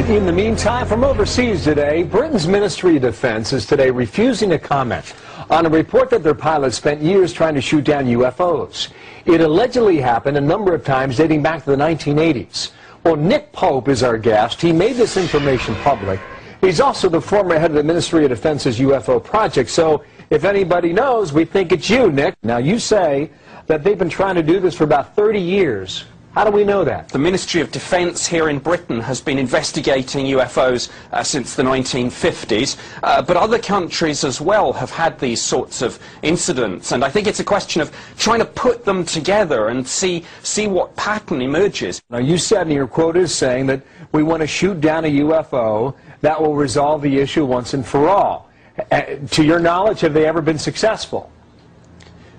right, in the meantime, from overseas today, Britain's Ministry of Defense is today refusing to comment on a report that their pilots spent years trying to shoot down UFOs. It allegedly happened a number of times dating back to the 1980s. Well, Nick Pope is our guest. He made this information public. He's also the former head of the Ministry of Defense's UFO project. So if anybody knows, we think it's you, Nick. Now, you say that they've been trying to do this for about 30 years. How do we know that? The Ministry of Defence here in Britain has been investigating UFOs since the 1950s, but other countries as well have had these sorts of incidents, and I think it's a question of trying to put them together and see what pattern emerges. Now, you said in your quote is saying that we want to shoot down a UFO that will resolve the issue once and for all. To your knowledge, have they ever been successful?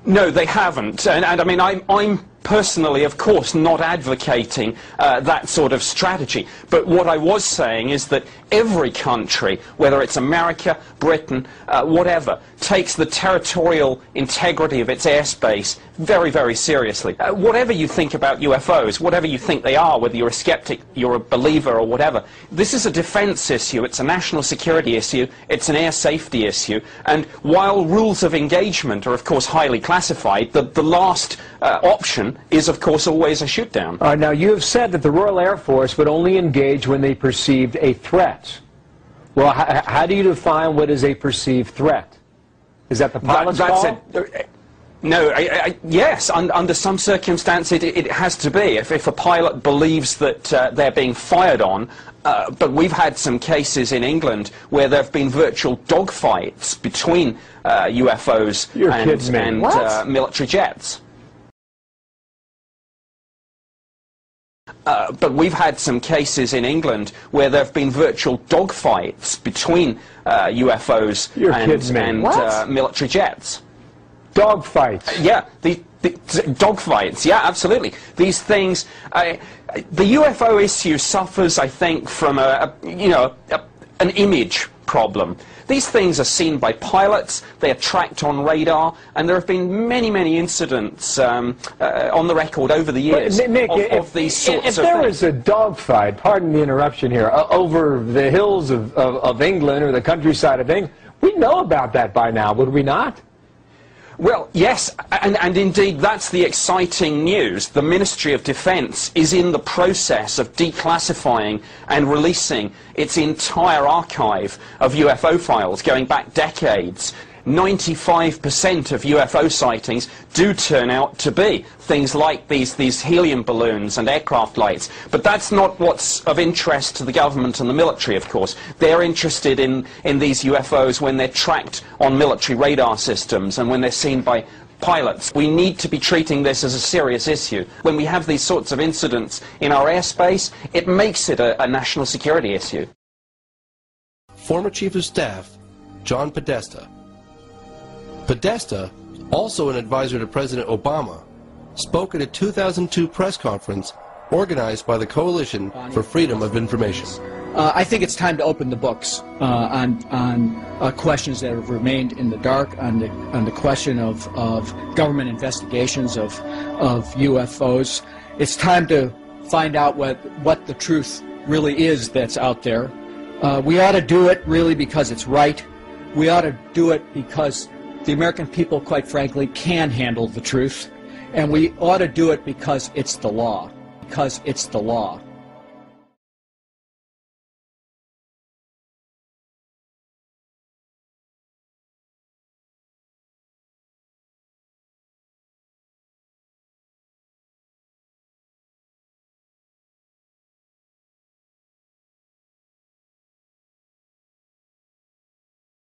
No, they haven't, and I mean, I'm personally, of course, not advocating that sort of strategy. But what I was saying is that every country, whether it's America, Britain, whatever, takes the territorial integrity of its airspace very, very seriously. Whatever you think about UFOs, whatever you think they are, whether you're a skeptic, you're a believer or whatever, this is a defense issue, it's a national security issue, it's an air safety issue, and while rules of engagement are, of course, highly classified, the last option is, of course, always a shoot-down. Now, you have said that the Royal Air Force would only engage when they perceived a threat. Well, how do you define what is a perceived threat? Is that the pilot's call? No, yes, under some circumstances it has to be. If a pilot believes that they're being fired on, but we've had some cases in England where there have been virtual dogfights between UFOs and military jets. But we've had some cases in England where there have been virtual dogfights between UFOs and military jets. Dogfights? Yeah, the dogfights, yeah, absolutely. These things, the UFO issue suffers, I think, from an image problem. These things are seen by pilots, they are tracked on radar, and there have been many, many incidents on the record over the years of these sorts of things. If there was a dogfight, pardon the interruption here, over the hills of England or the countryside of England, we'd know about that by now, would we not? Well, yes, and indeed that's the exciting news. The Ministry of Defence is in the process of declassifying and releasing its entire archive of UFO files going back decades. 95% of UFO sightings do turn out to be things like these helium balloons and aircraft lights. But that's not what's of interest to the government and the military, of course. They're interested in these UFOs when they're tracked on military radar systems and when they're seen by pilots. We need to be treating this as a serious issue. When we have these sorts of incidents in our airspace, it makes it a national security issue. Former Chief of Staff John Podesta. Podesta, also an advisor to President Obama, spoke at a 2002 press conference organized by the Coalition for Freedom of Information. I think it's time to open the books on questions that have remained in the dark, on the question of government investigations of UFOs. It's time to find out what the truth really is that's out there. We ought to do it really because it's right. We ought to do it because the American people, quite frankly, can handle the truth. And we ought to do it because it's the law. Because it's the law.